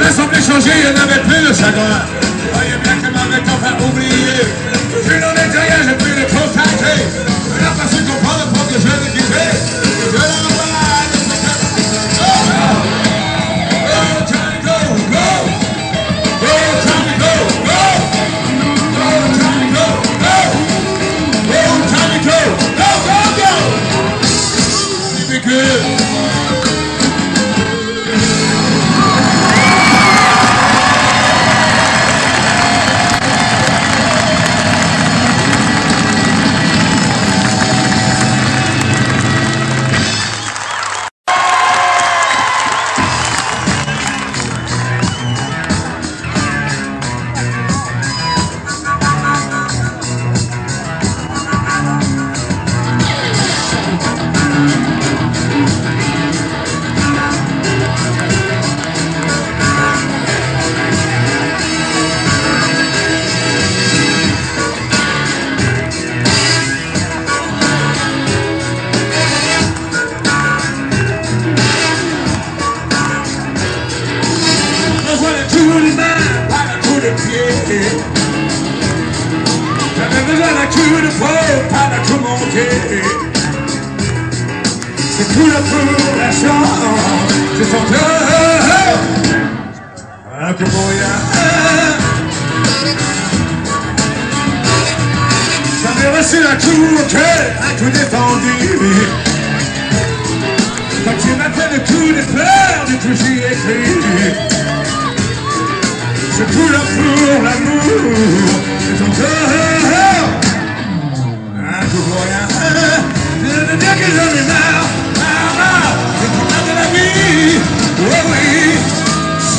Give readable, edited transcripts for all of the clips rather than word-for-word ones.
ça semblait changer, il n'avait plus de chagrin. Voyez bien que m'avait enfin oublié. Je n'en étais rien, j'ai pu le constater. Je n'ai pas su comprendre pour que je l'ai quitté. Je l'envoie de ce cœur. Go, Johnny, go, go. Go, Johnny, go, go. Go, Johnny, go, go. Go, Johnny, go, go, go, go. Keep it good. J'avais besoin d'un coup de poing, pas d'un coup monté. C'est cool pour la chance, c'est son cœur. Un coup pour rien. J'avais reçu un coup au cœur, un coup défendu. Quand tu m'as fait le coup de fleurs, du coup j'y ai cru. C'est tout pour l'amour, c'est ton cœur. Un coup pour rien. Je veux dire que j'en ai marre, marre. C'est tout de la vie. Oh oui,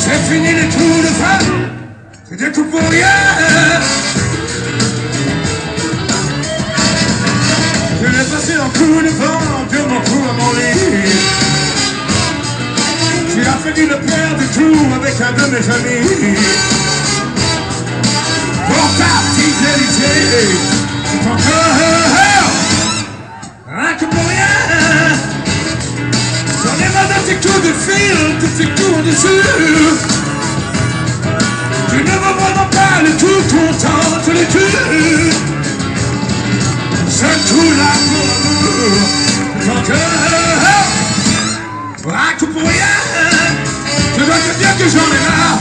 c'est fini les trous de femme. C'était tout pour rien. Je l'ai passé en coup de vent, Dieu m'en fout à mon lit. Tu as fait le père du tout avec un de mes amis. Pour ta fidélité, c'est ton cœur. Rien que pour rien. J'en ai marre d'un petit coup de fil, de tes coups en dessous. Tu ne veux vraiment pas le tout content, tu les tues. C'est tout là pour l'amour, c'est ton cœur. Rien que pour rien. Je dois te dire que j'en ai marre,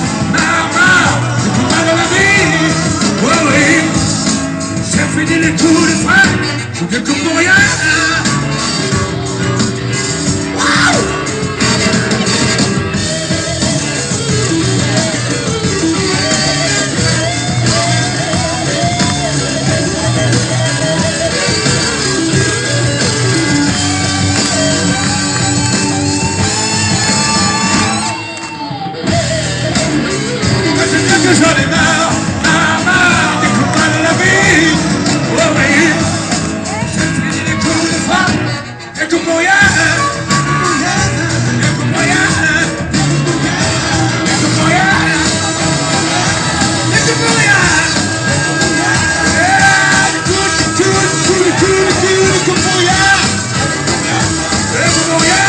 marre. C'est tout mal de la vie. Oh oui, j'ai fini les coups de frein. Je ne coupe pour rien. Wow. J'en ai marre, des coups de la vie. Oh oui, j'ai fini les coups de femme. Et tout pour rien. Et tout pour rien. Et tout pour rien. Et tout pour rien. Les coups pour rien. Et tout pour rien.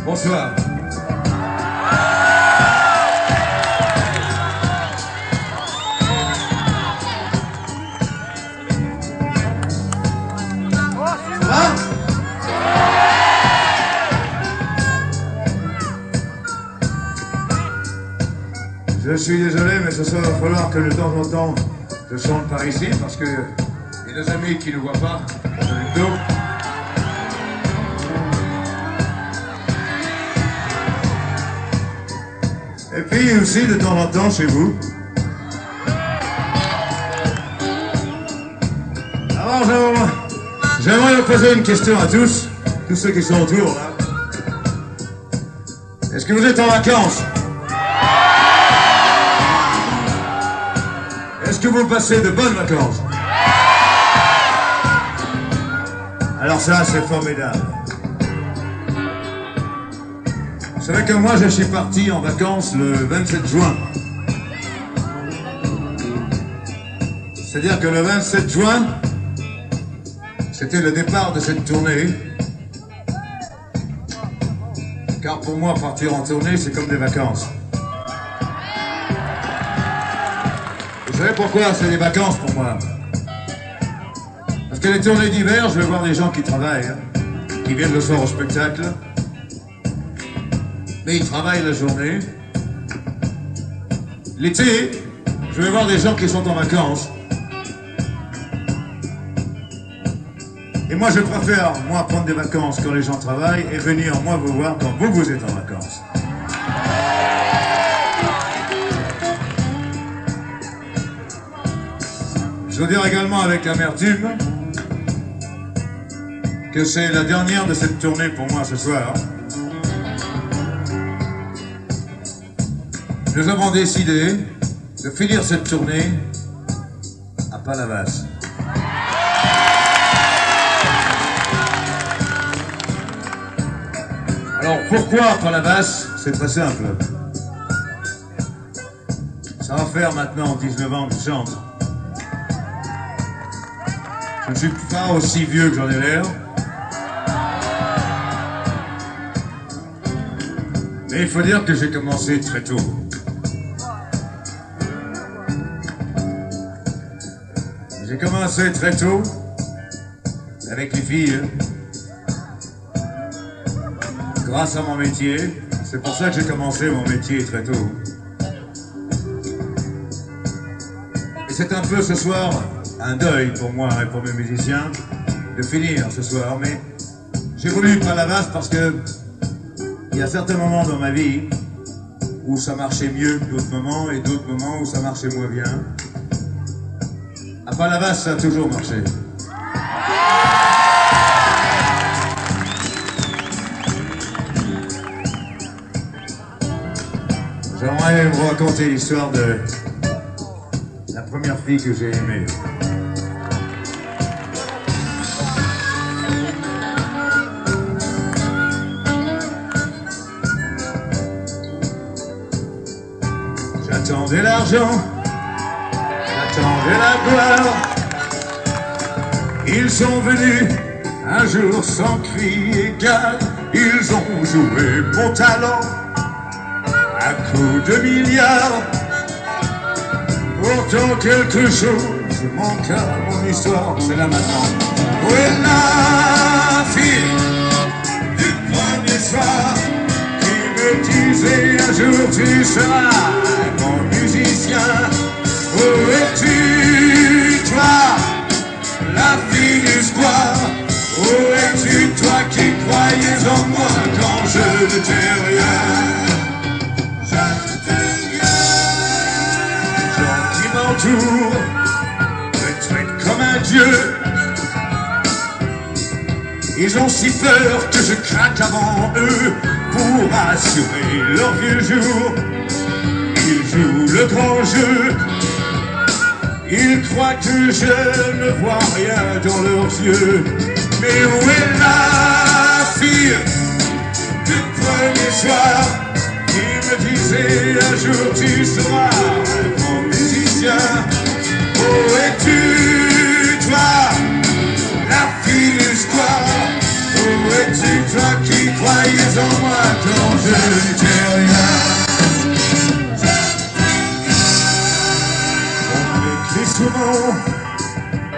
Bonsoir. Ça va? Je suis désolé, mais ce soir il va falloir que de temps en temps je chante par ici parce que il y a des amis qui ne voient pas dans le dos. Et puis aussi de temps en temps chez vous. J'aimerais vous poser une question à tous ceux qui sont autour là. Est-ce que vous êtes en vacances? Est-ce que vous passez de bonnes vacances? Alors ça, c'est formidable. Vous savez que moi, je suis parti en vacances le 27 juin. C'est-à-dire que le 27 juin, c'était le départ de cette tournée. Car pour moi, partir en tournée, c'est comme des vacances. Vous savez pourquoi c'est des vacances pour moi? Parce que les tournées d'hiver, je vais voir des gens qui travaillent, qui viennent le soir au spectacle. Mais ils travaillent la journée. L'été, je vais voir des gens qui sont en vacances. Et moi, je préfère, moi, prendre des vacances quand les gens travaillent et venir, moi, vous voir quand vous êtes en vacances. Je veux dire également avec amertume que c'est la dernière de cette tournée pour moi ce soir. Nous avons décidé de finir cette tournée à Palavas. Alors pourquoi Palavas? C'est très simple. Ça va faire maintenant 19 ans que je chante. Je ne suis pas aussi vieux que j'en ai l'air. Mais il faut dire que j'ai commencé très tôt. J'ai commencé très tôt avec les filles. Grâce à mon métier. C'est pour ça que j'ai commencé mon métier très tôt. Et c'est un peu ce soir un deuil pour moi et pour mes musiciens de finir ce soir. Mais j'ai voulu Palavas parce que il y a certains moments dans ma vie où ça marchait mieux que d'autres moments et d'autres moments où ça marchait moins bien. À Palavas, ça a toujours marché. J'aimerais vous raconter l'histoire de la première fille que j'ai aimée. J'attendais l'argent, j'attendais la gloire. Ils sont venus un jour sans cri égal. Ils ont joué mon talent à coups de milliards. Pourtant quelque chose manque à mon histoire. C'est là maintenant. Où est la fille du premier soir qui me disait un jour tu seras mon musicien? Où es-tu toi, la fille du square? Où es-tu toi qui croyais en moi quand je n'étais rien? Me traitent comme un dieu. Ils ont si peur que je craque avant eux pour assurer leur vieux jour. Ils jouent le grand jeu. Ils croient que je ne vois rien dans leurs yeux. Mais où est la fille du premier soir qui me disait un jour tu seras mon musicien? Où es-tu toi, la fille du square? Où es-tu toi qui croyais en moi quand je n'étais rien? On écrit souvent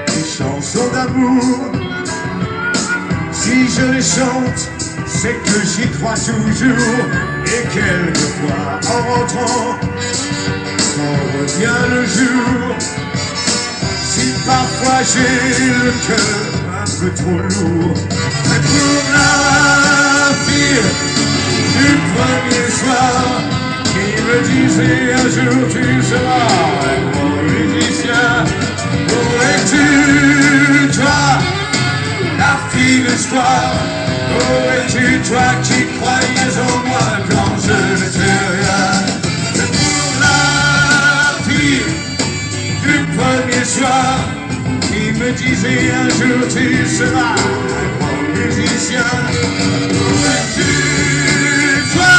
des chansons d'amour. Si je les chante, c'est que j'y crois toujours. Et quelquefois en rentrant, quand revient le jour, si parfois j'ai le cœur un peu trop lourd, mais pour la fille du premier soir qui me disait un jour tu seras mon musicien, où es-tu toi, disais un jour tu seras un grand musicien. Où es-tu, toi,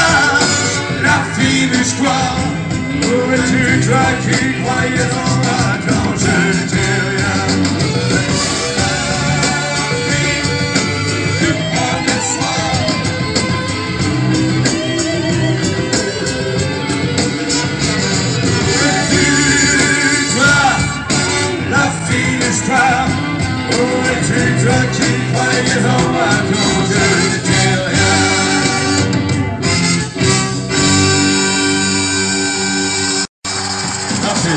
la fille d'histoire? Où es-tu, toi qui croyais en moi quand je n'étais rien? Du premier soir. Où es-tu, toi, la fille d'histoire? Où es-tu, toi qui croyais en moi quand je n'étais rien? Merci.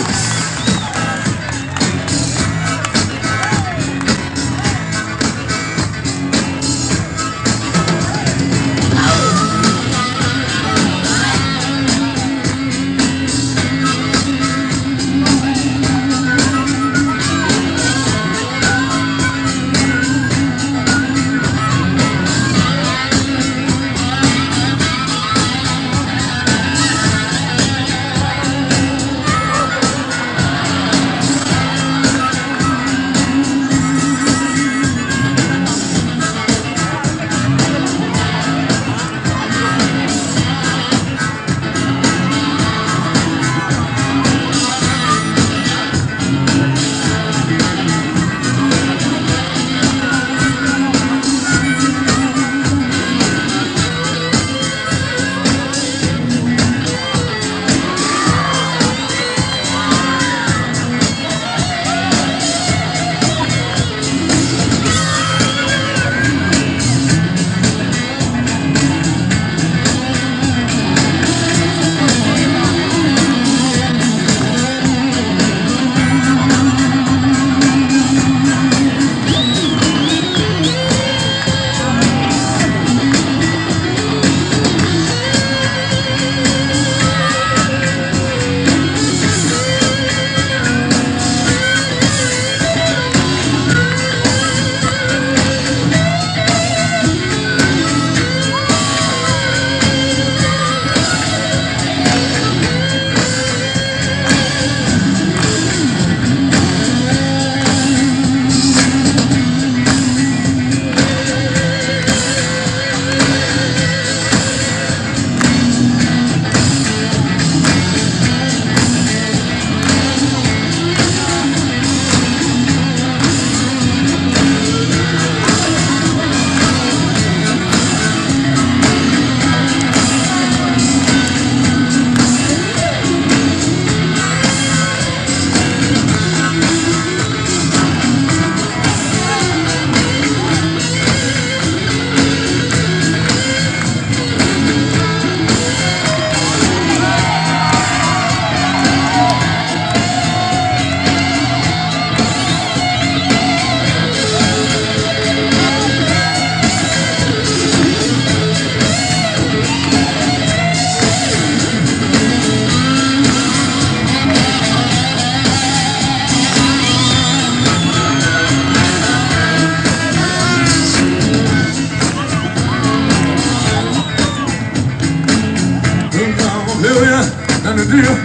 Dire,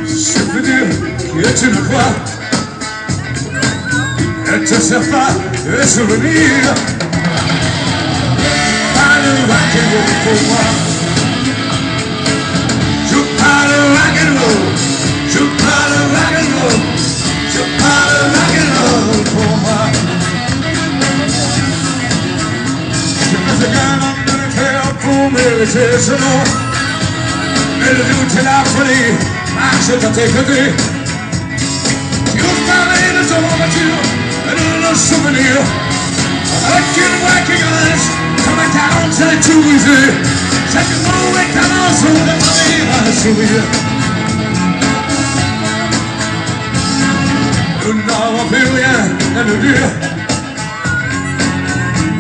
je peux dire que tu me crois, elle te sert pas de souvenir. Pas de rock'n'roll pour moi. Joue pas de rock'n'roll, joue pas de rock'n'roll, joue pas de rock'n'roll pour moi. Je me fais qu'un homme de faire pour mériter ce nom. Et le doute et la folie marchent à tes côtés. Tu oses parler de ton voiture et de nos souvenirs. Avec une voix qui grince comme un talon de tout brisé. Chaque mot est un morceau de ma vie à sourire. Nous n'avons plus rien à nous dire.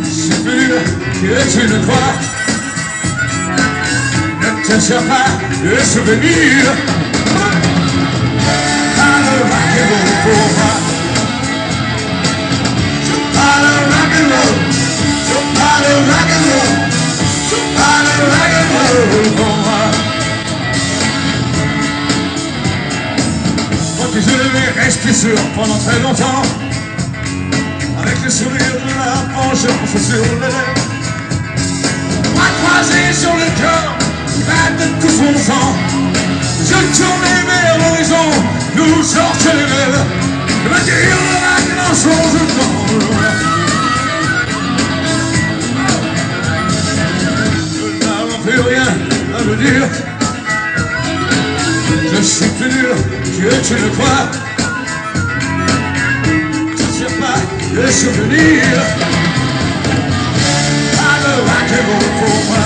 C'est plus que tu ne crois. Ne te sers pas de souvenirs. Pas de rock'n'roll pour moi. Je pas de rock'n'roll. Je pas de rock'n'roll. Je pas de rock'n'roll pour moi. Quand je vais rester sûr pendant très longtemps, avec le sourire de la vengeance sur les lèvres, bras croisés sur le cœur, plein de tout son sang. Je tournais vers l'horizon, nous sortait les rêves, et me dire la grand chose dans le loin. Nous n'avons plus rien à me dire. Je suis plus dur que tu le crois. Je ne sais pas de souvenirs. Pas de rock'n'roll pour moi.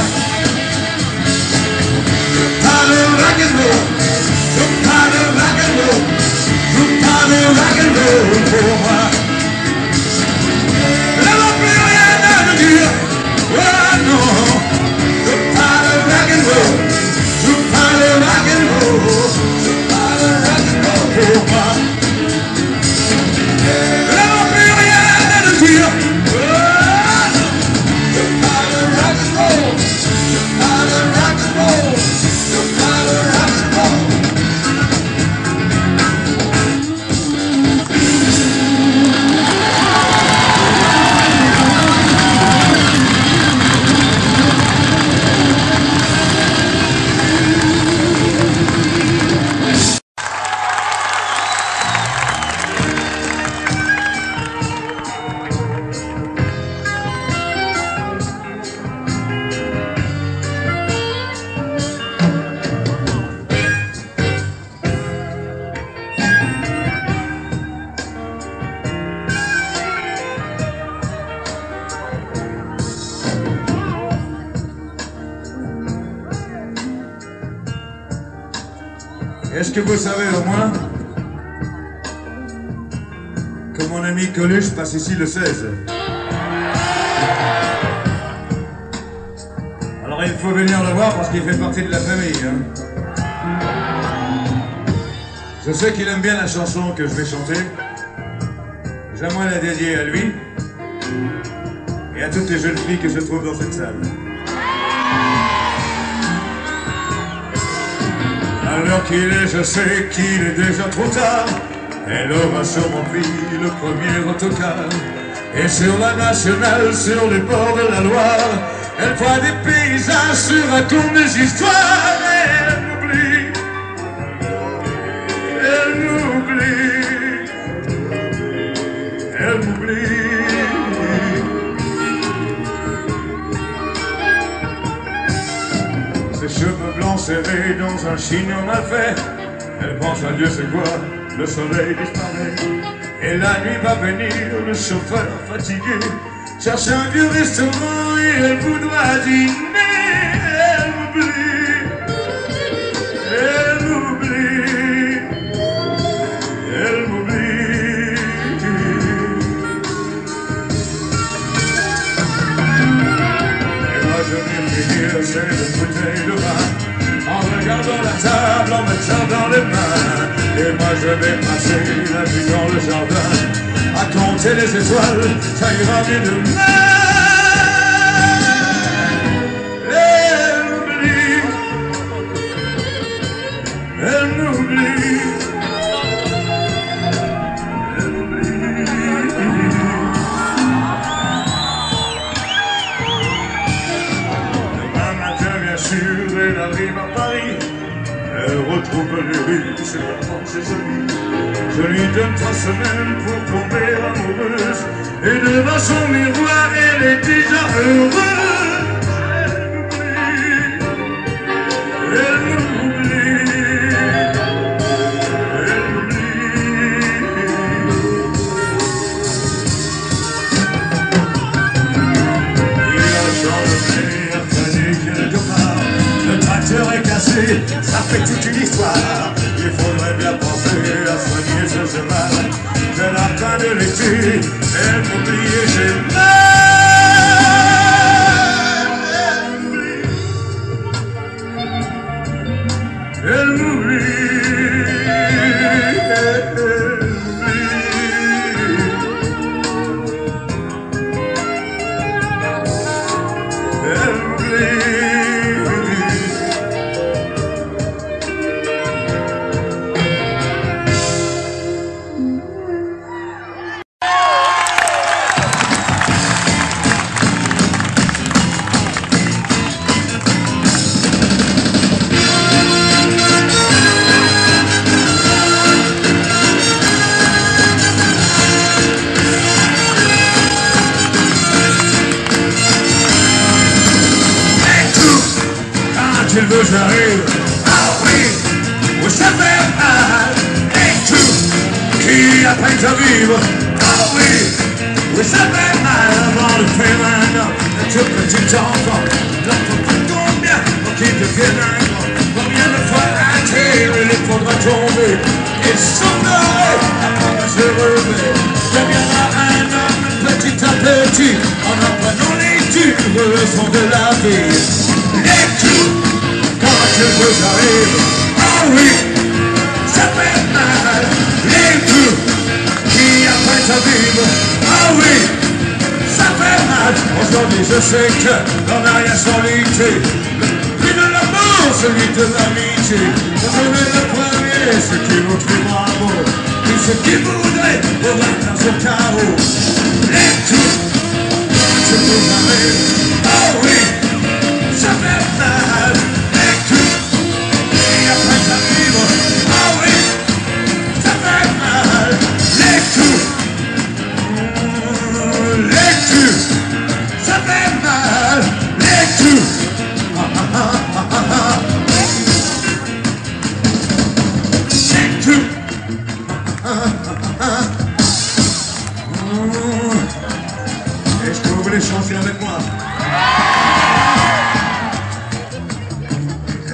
Pas de rock'n'roll. Pas de rock'n'roll. Pas de rock'n'roll pour moi. Je n'ai plus rien à me dire. Oh non. Pas de rock'n'roll. Pas de rock'n'roll. Pas de rock'n'roll pour moi. Je n'ai plus rien à me dire. Pas de rock'n'roll. Pas de rock'n'roll. Pas de rock'n'roll. Est-ce que vous savez au moins que mon ami Coluche passe ici le 16? Alors il faut venir le voir parce qu'il fait partie de la famille. Hein. Je sais qu'il aime bien la chanson que je vais chanter. J'aimerais la dédier à lui et à toutes les jeunes filles que je trouve dans cette salle. Alors qu'il est, je sais qu'il est déjà trop tard. Elle aura sûrement pris le premier autocar. Et sur la nationale, sur les bords de la Loire, elle voit des paysages, se raconte des histoires. Elle m'oublie, elle m'oublie, elle m'oublie. Ses cheveux blancs serrés dans un chignon mal fait. Elle pense à Dieu, c'est quoi? Le soleil disparaît. Et la nuit va venir, le chauffeur fatigué cherche un vieux restaurant et elle voudra dîner. Elle m'oublie, elle m'oublie, elle m'oublie. Et moi je vais finir cette bouteille de vin en regardant la table, en mettant dans les mains. Et moi je vais passer la nuit dans le jardin à compter les étoiles, ça ira mieux demain. Elle m'oublie, elle m'oublie, elle m'oublie. Demain matin bien sûr elle arrive à Paris. Elle retrouve les rues, c'est la France et amis. Je lui donne 3 semaines pour tomber amoureuse. Et devant son miroir, elle est déjà heureuse. Elle m'oublie, elle m'oublie. Il a changé, a fallu quelque part. Le tracteur est cassé, ça fait toute une histoire. Il faudrait bien penser à soigner ce cheval. C'est la fin de l'été, elle m'oublie et j'ai mal. Elle m'oublie, elle m'oublie. Elle m'oublie. vous arrive. Ah oui, où ça fait mal. Et tout qui apprennent à vivre. Ah oui, où ça fait mal avant de faire un homme. Un tout petit enfant, l'enfant qui tombe bien, pour qu'il devienne un grand. Combien de fois à terre il faudra tomber et s'honorer avant de se relever. Deviendra un homme petit à petit en apprenant les dures leçons de la vie. Les coups, quand je vous arrive, oh oui, ça fait mal. Les coups qui apprennent à vivre, oh oui, ça fait mal. Aujourd'hui je sais que l'on n'a rien sans lutter. Plus de l'amour, celui de l'amitié. On est le premier, ce qui vous trouvera beau. Et ce qui voudrait voir dans son chaos. Les coups, quand je vous arrive, oh oui, ça fait mal. Les coups qui apprennent à vivre, oh oui, ça fait mal. Les coups, ça fait mal. Les coups, est-ce que vous voulez chanter avec moi?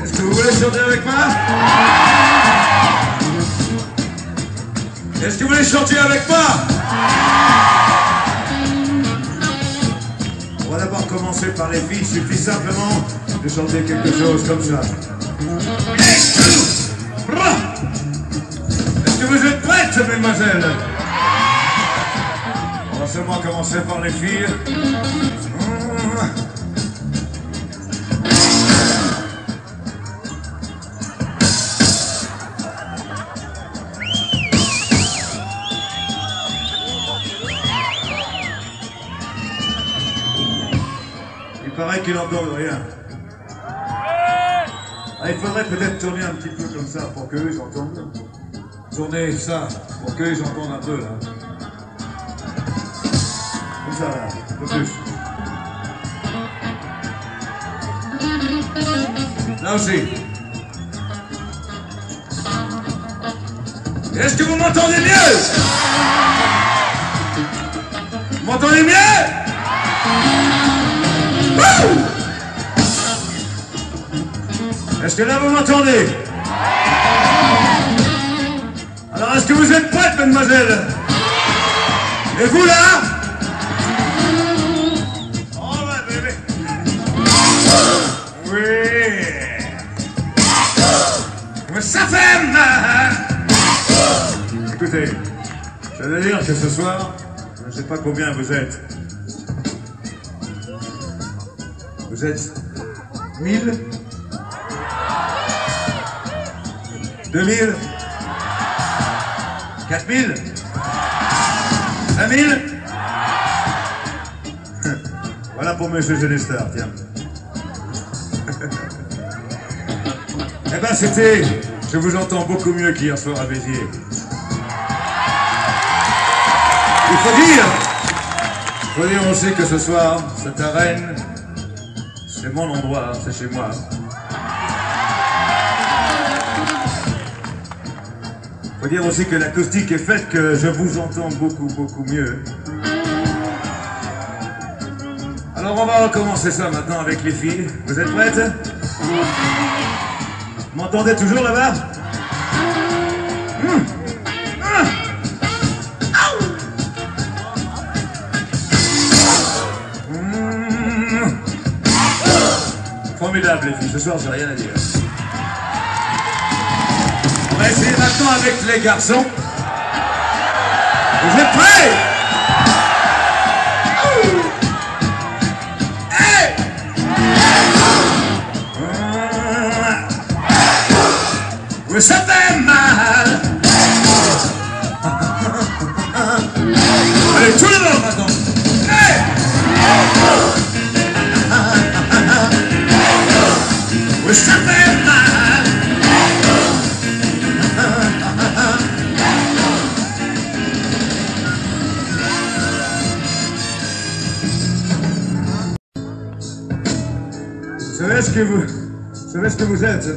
Est-ce que vous voulez chanter avec moi? Est-ce que vous voulez chanter avec moi? On va d'abord commencer par les filles. Il suffit simplement de chanter quelque chose comme ça. Est-ce que vous êtes prêtes, mesdemoiselles? On va seulement commencer par les filles. Il paraît qu'il n'entend rien. Ah, il faudrait peut-être tourner un petit peu comme ça pour qu'eux ils entendent. Tourner ça pour qu'eux ils entendent un peu là. Comme ça là, un peu plus. Là aussi. Est-ce que vous m'entendez mieux? Vous m'entendez mieux? Est-ce que là vous m'entendez? Alors est-ce que vous êtes prêtes, mademoiselle? Et vous là? Oh ouais, bébé. Oui. Mais ça fait mal. Écoutez, je veux dire que ce soir, je ne sais pas combien vous êtes. Vous êtes 1000? 2000? 4000? 5000? Voilà pour Monsieur Genestard, tiens. Eh ben c'était... Je vous entends beaucoup mieux qu'hier soir à Béziers. Il faut dire aussi que ce soir, cette arène, c'est mon endroit, c'est chez moi. Faut dire aussi que l'acoustique est faite que je vous entends beaucoup mieux. Alors on va recommencer ça maintenant avec les filles. Vous êtes prêtes? Vous m'entendez toujours là-bas? Formidable les filles, ce soir j'ai rien à dire. On va essayer maintenant avec les garçons. Vous êtes prêts? Hey! Oui, ça fait mal. Allez, tout le monde maintenant. Hey! Oui, ça fait mal. savez ce que vous êtes? Vous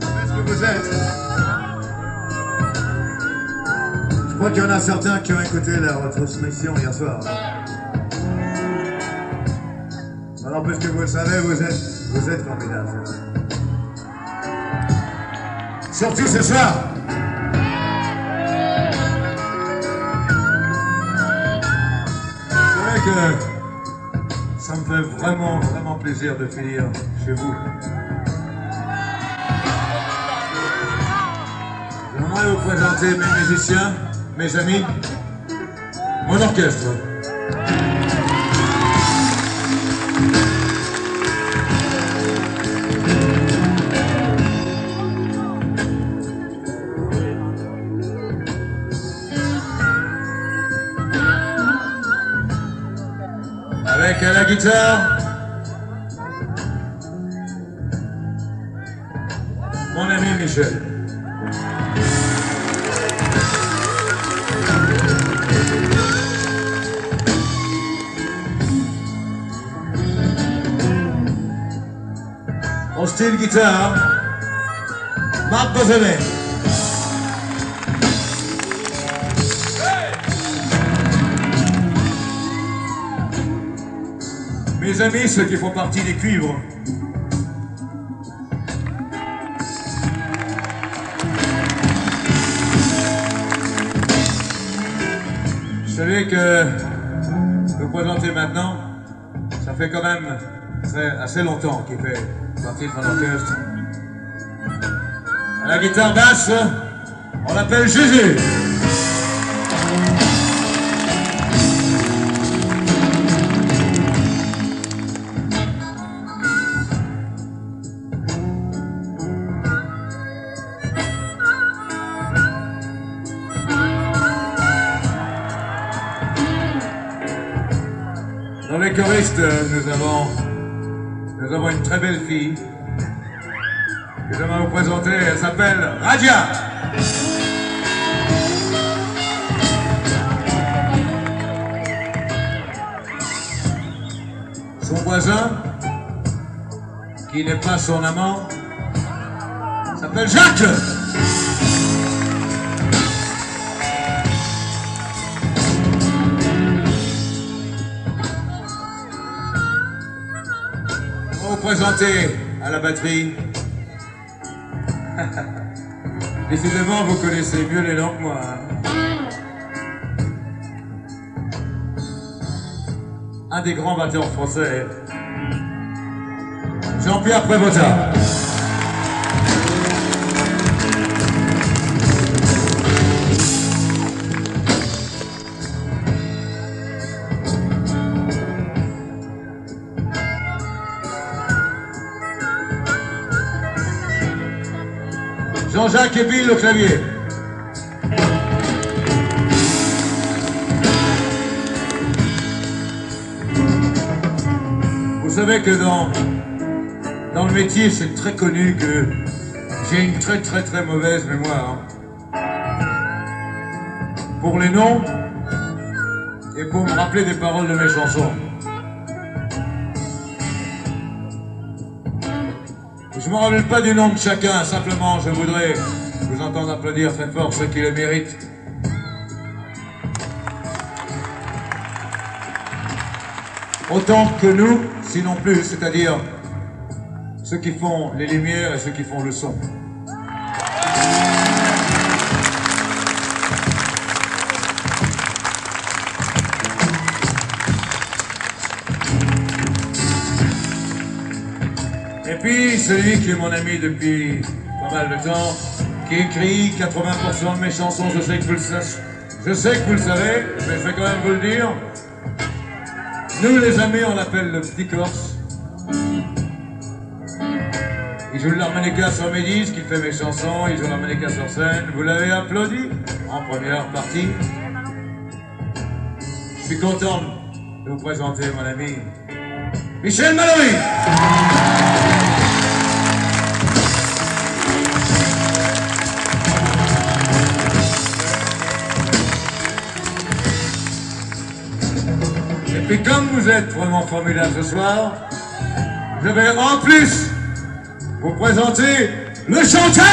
savez ce que vous êtes? Je crois qu'il y en a certains qui ont écouté la retransmission hier soir. Alors, puisque vous le savez, vous êtes formidable, c'est vrai. Surtout ce soir. C'est vrai que ça me fait vraiment plaisir de finir chez vous. J'aimerais vous présenter mes musiciens, mes amis, mon orchestre. Avec à la guitare, mon ami Michel. Au style guitare, Marc Bozonet. Mes amis, ceux qui font partie des cuivres. Vous savez que vous présentez maintenant, ça fait quand même assez longtemps qu'il fait partie de mon orchestre. À la guitare basse, on l'appelle Jésus. Dans les choristes, nous avons une très belle fille que j'aimerais vous présenter. Elle s'appelle Radia. Son voisin, qui n'est pas son amant, s'appelle Jacques. Présenté à la batterie. Décidément, vous connaissez mieux les noms que moi. Un des grands batteurs français, Jean-Pierre Prévost. Jean-Jacques et Bill au clavier. Vous savez que dans le métier, c'est très connu que j'ai une très mauvaise mémoire. Pour les noms et pour me rappeler des paroles de mes chansons. Je ne me rappelle pas du nom de chacun, simplement je voudrais vous entendre applaudir très fort ceux qui le méritent. Autant que nous, sinon plus, c'est-à-dire ceux qui font les lumières et ceux qui font le son. Et puis, celui qui est mon ami depuis pas mal de temps, qui écrit 80% de mes chansons, je sais que vous le savez, mais je vais quand même vous le dire. Nous, les amis, on l'appelle le petit Corse. Il joue l'harmonica sur mes disques, il fait mes chansons, il joue l'harmonica sur scène. Vous l'avez applaudi en première partie. Je suis content de vous présenter mon ami Michel Mallory. puis comme vous êtes vraiment formidable ce soir, je vais en plus vous présenter le chanteur.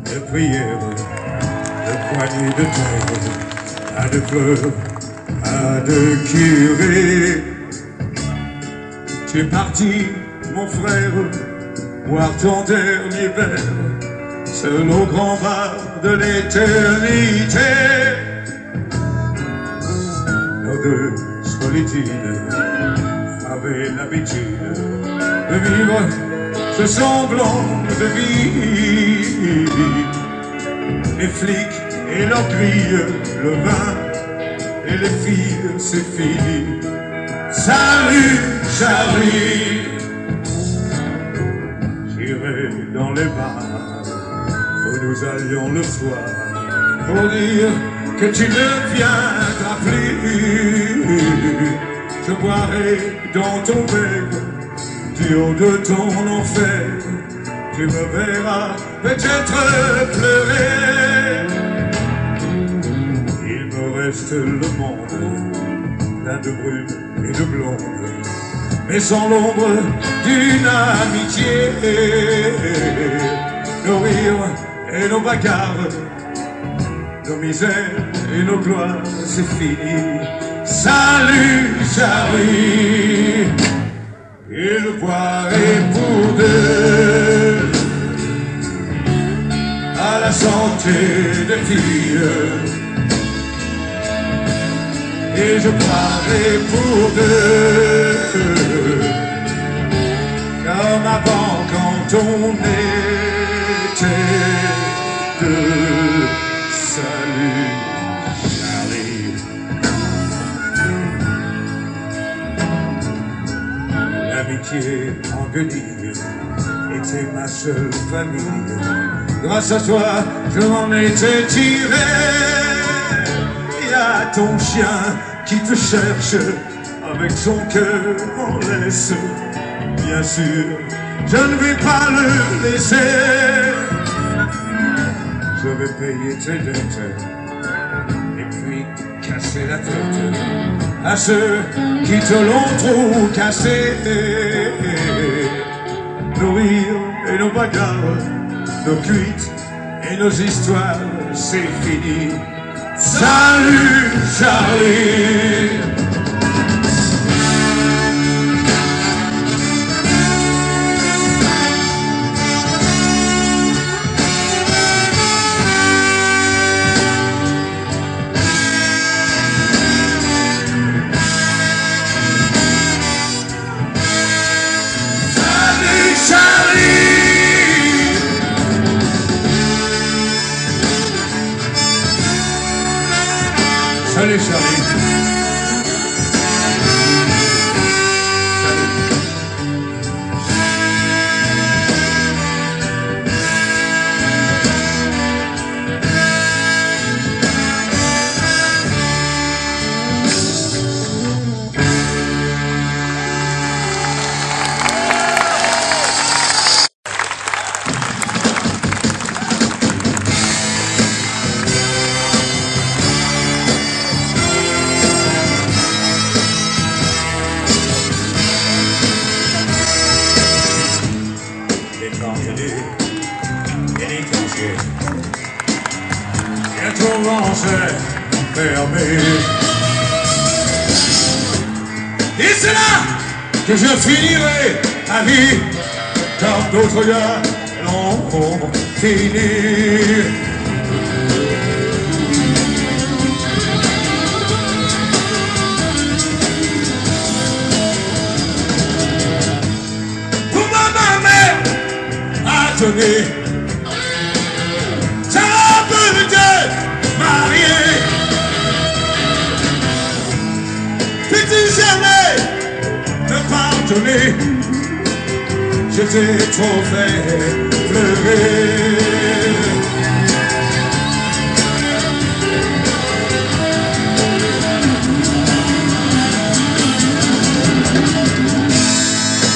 De prières, de poignées de terre, à de fleurs, à de curés. Tu es parti, mon frère, boire ton dernier verre, seul au grand bar de l'éternité. Nos deux solitudes avaient l'habitude de vivre ce semblant de vie. Les flics et leurs grilles, le vin et les filles, c'est fini. Salut Charlie, j'irai dans les bars où nous allions le soir pour dire que tu ne viendras plus. Je boirai dans ton verre du haut de ton enfer, tu me verras peut-être pleurer. Il me reste le monde, plein de brume et de blonde, mais sans l'ombre d'une amitié. Nos rires et nos bagarres, nos misères et nos gloires, c'est fini. Salut Charlie, et je boirai pour deux à la santé des filles, et je boirai pour deux comme avant quand on était deux. Salut Charlie, l'amitié en guenille était ma seule famille. Grâce à toi, je m'en étais tiré. Il y a ton chien qui te cherche avec son cœur en laisse. Bien sûr, je ne vais pas le laisser. Je vais payer tes dettes et puis casser la tête à ceux qui te l'ont trop cassé. Nos rires et nos bagarres, nos cuites et nos histoires, c'est fini. Salut Charlie. Salut Charlie. Bientôt l'enfer fermé. Et c'est là que je finirai ma vie, comme d'autres gars l'ont fini. Pour ma mère, sonner. Sa robe de mariée. Peux-tu jamais me pardonner? Je t'ai trop fait pleurer.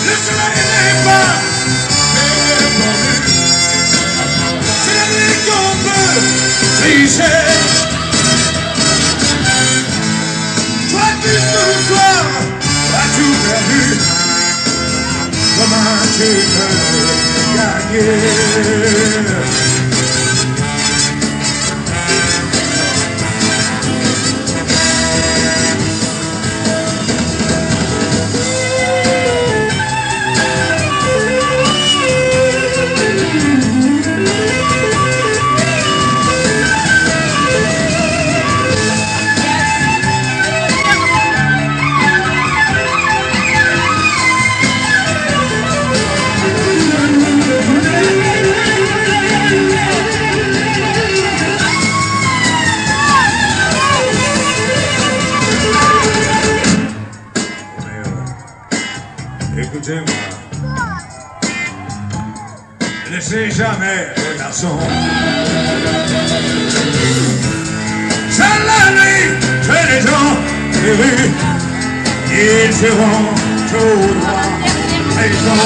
Le soleil n'est pas répondu. C'est la nuit qu'on peut tricher. Toi qui ce soir as tout perdu. Comment tu peux gagner? Écoutez-moi, ne laissez jamais le garçon. Seule la nuit, c'est les gens des rues, ils seront tout droit raison.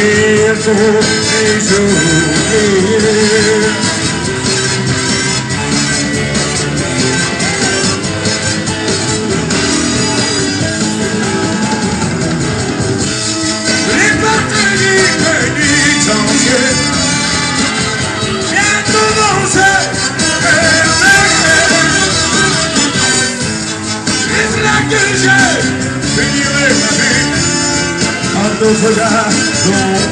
Il faut les oublier. Les partenaires réunis entiers bientôt vont se perdre. C'est là que je finirai ma vie. Nos regards sont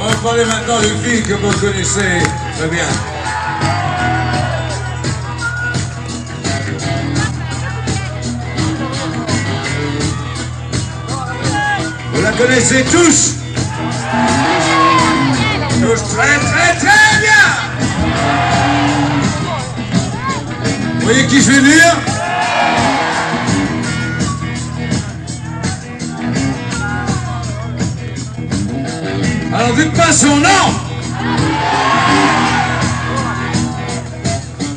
On va parler maintenant d'une fille que vous connaissez très bien. Vous la connaissez tous. Tous très très très bien. Vous voyez qui je vais dire? Alors dites pas son nom.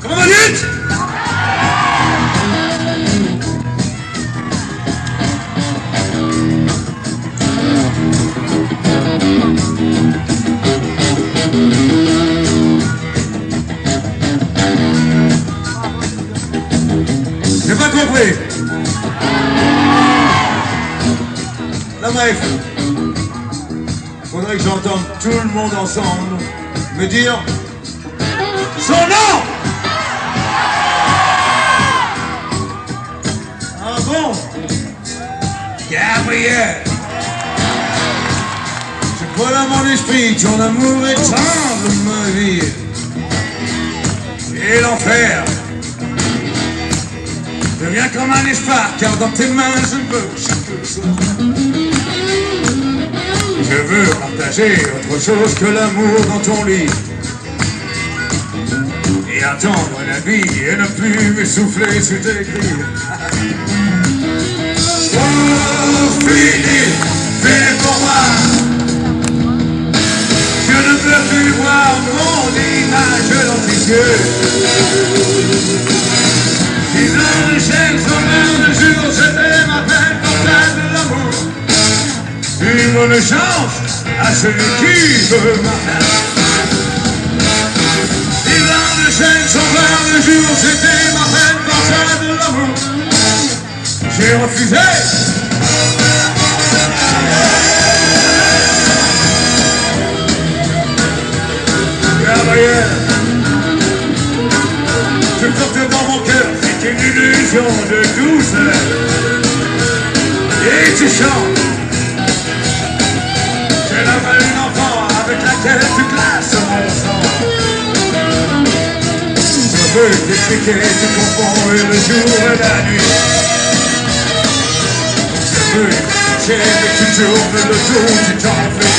Comment vous dites? J'ai pas compris. La bref, faudrait que j'entende tout le monde ensemble me dire son nom. Ah bon? Gabriel. Je crois dans mon esprit, ton amour est tendre, ma vie. Et l'enfer devient comme un espoir, car dans tes mains je veux chaque soir. Je veux partager autre chose que l'amour dans ton lit. Et attendre la vie et ne plus m'essouffler sous tes cris. Oh, fini, fini pour moi. Je ne peux plus voir mon image dans tes yeux. 10 ans de chaîne, 120 de jours, c'était ma peine portable de l'amour. Une bonne chance à celui qui veut ma main. 10 ans de chaîne, 120 de jours, c'était ma peine portable de l'amour. J'ai refusé. Gabriel, je porte dans mon cœur, c'est une illusion de douceur. Et tu chantes. J'ai la main d'une enfant avec laquelle tu glaces mon sang. Je veux t'expliquer, tu confonds le jour et la nuit. Je veux t'expliquer, mais tu tournes le dos, tu t'en fais.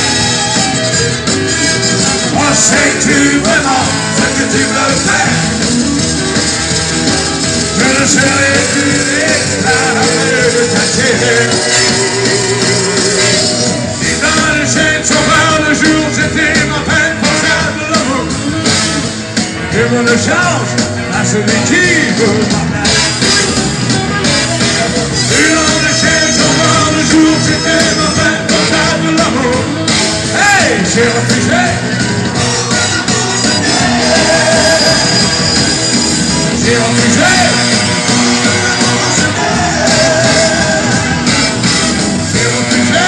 Oh, sais-tu vraiment ce que tu veux faire? Je ne serai plus l'esclave de ta chair. 10 ans de chaîne, 120 de jour, c'était ma peine portable de l'amour. Et mon change à celui qui veut ma main. 10 ans de chaîne, 120 de jour, c'était ma peine portable de l'amour. Hey, j'ai refusé. J'ai refusé. J'ai refusé.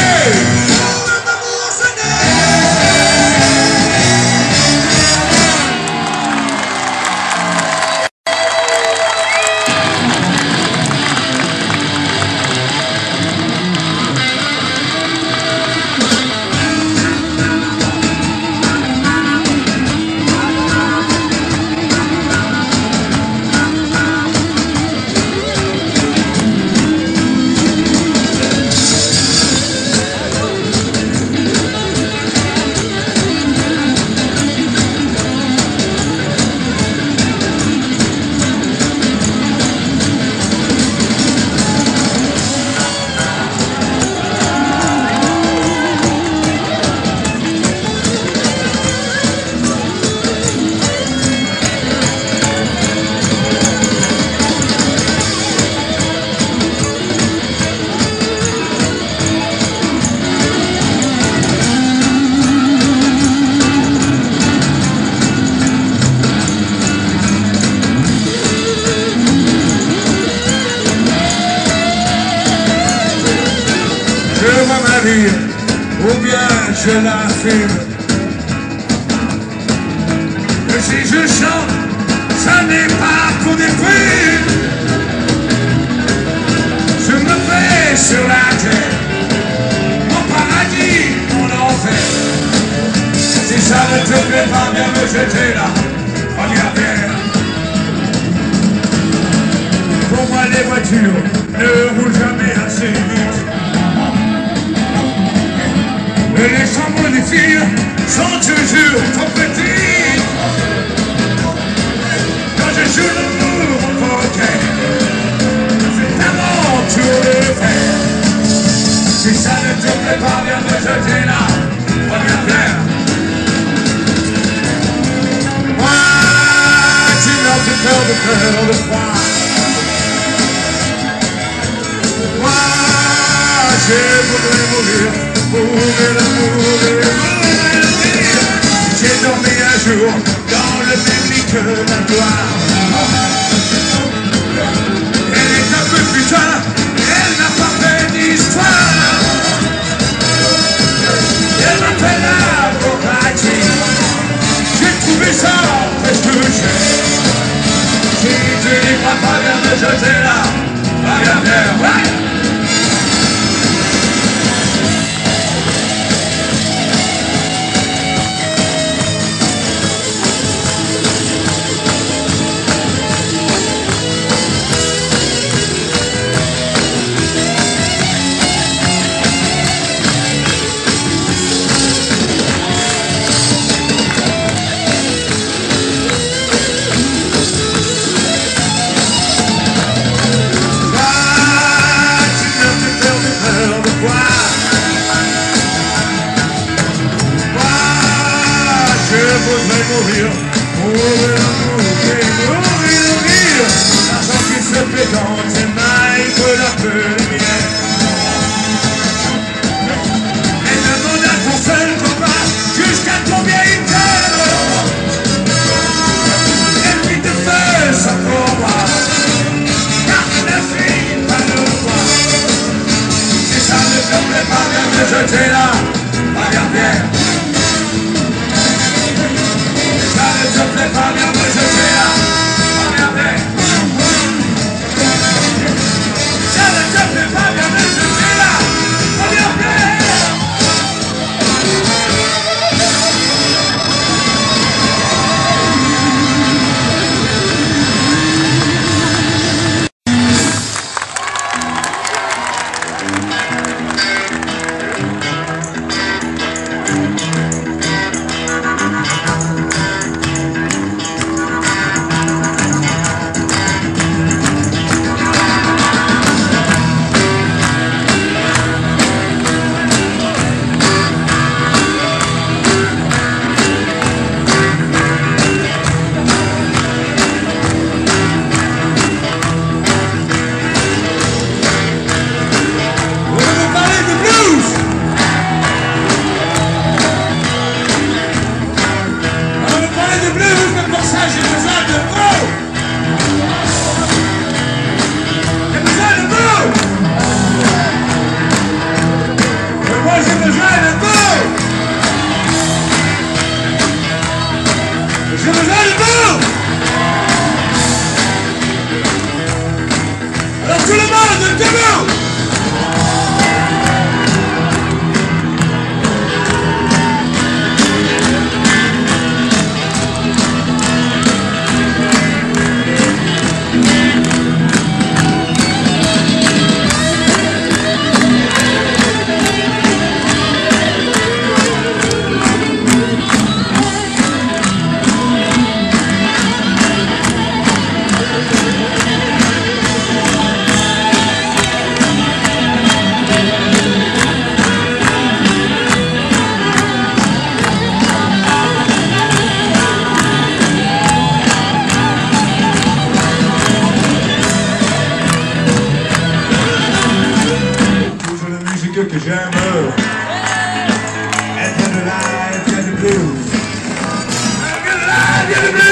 Ou bien je la filme. Que si je chante, ça n'est pas pour détruire. Je me fais sur la terre, mon paradis, mon enfer. Si ça ne te plaît pas, viens me jeter là, regarde bien. Pour moi les voitures ne roulent jamais assez vite. Et les chambres des filles sont toujours trop petites. Quand je joue l'amour au poker, c'est l'aventure de faire. Si ça ne te plaît pas, viens me jeter là, regarde faire. Moi, tu n'as plus peur de froid. Moi, je voudrais mourir. Pour l'amour et j'ai dormi un jour dans le même lit que la gloire. Elle est un peu putain, elle n'a pas fait d'histoire. j'étais là, va bien faire, ouais. Mourir, la chance qui se fait dans tes mains, il faut la peu de miel. Et demande à ton seul copain jusqu'à combien il t'aime. Et puis te fait sa combat, car tu ne finis pas le voir. Si ça ne te plaît pas bien de jeter là, pas bien faire. Je ne plais pas bien, mais je fais là, regardez. Ça ne te plaît pas bien, mais je fais là, regardez. Que j'aime, elle vient de là, elle vient du blues. Elle vient de là, elle vient du blues.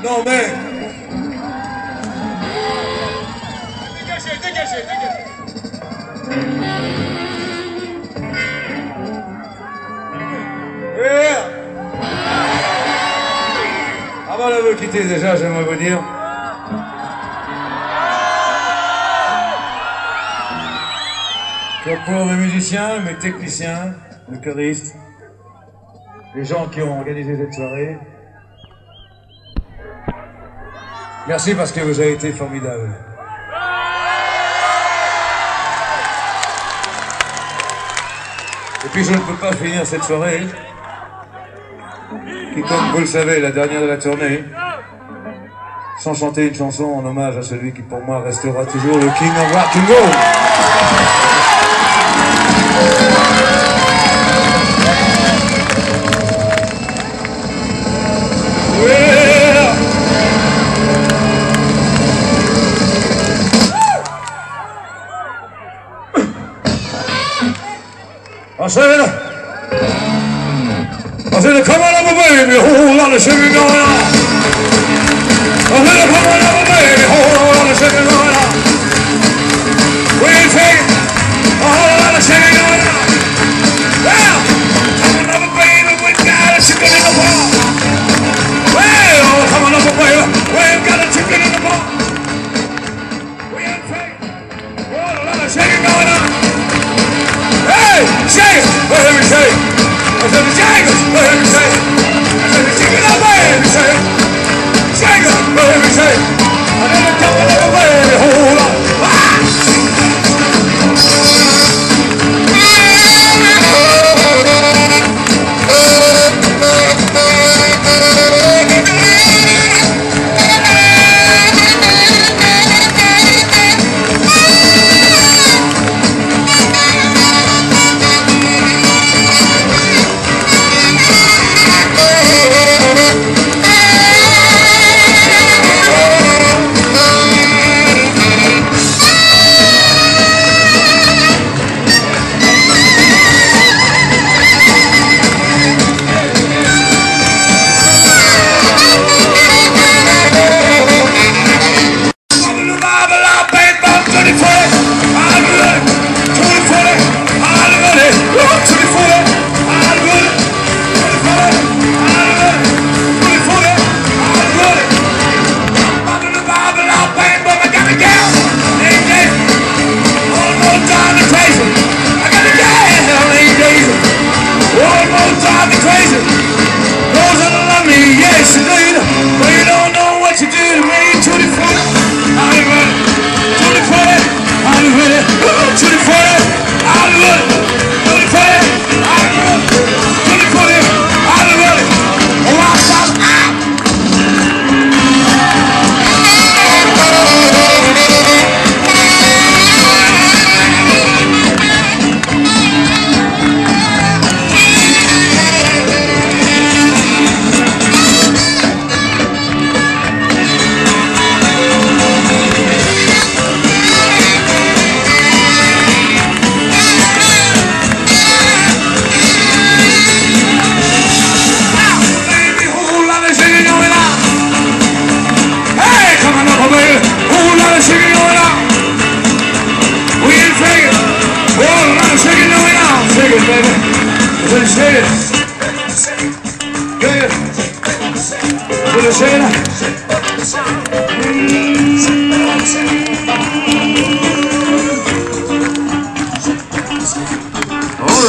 Non mais... Dégagez, dégagez, dégagez. Yeah. Avant de vous quitter déjà, j'aimerais vous dire... que pour mes musiciens, mes techniciens, mes choristes, les gens qui ont organisé cette soirée, merci parce que vous avez été formidables. Et puis je ne peux pas finir cette soirée, qui comme vous le savez est la dernière de la tournée, sans chanter une chanson en hommage à celui qui pour moi restera toujours le King of Rock and Roll. I said, come on over, baby, whole lot of sugar going on. I said, come on over, baby, whole lot of sugar going on. We ain't taking a whole lot of sugar going on. Well, come on over, baby, we got a chicken in the bar. Well, come on over, baby, we got a chicken in the bar. We ain't taking a whole lot of sugar going on. Hey, shake it, let me shake it. I said, shake it, let me shake it. I said, shake it up, baby, shake it. Shake it, let me shake it. I never come over, baby, hold on. All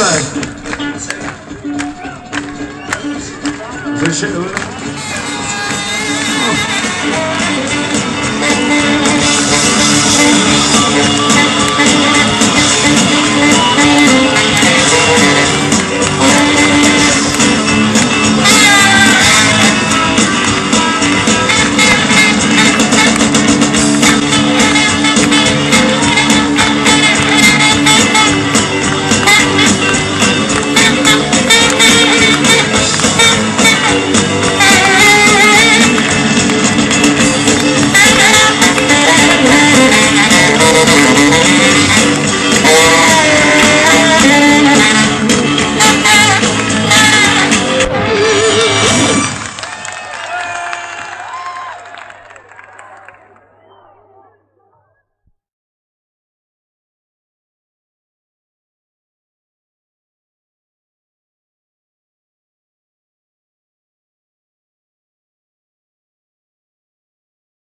right.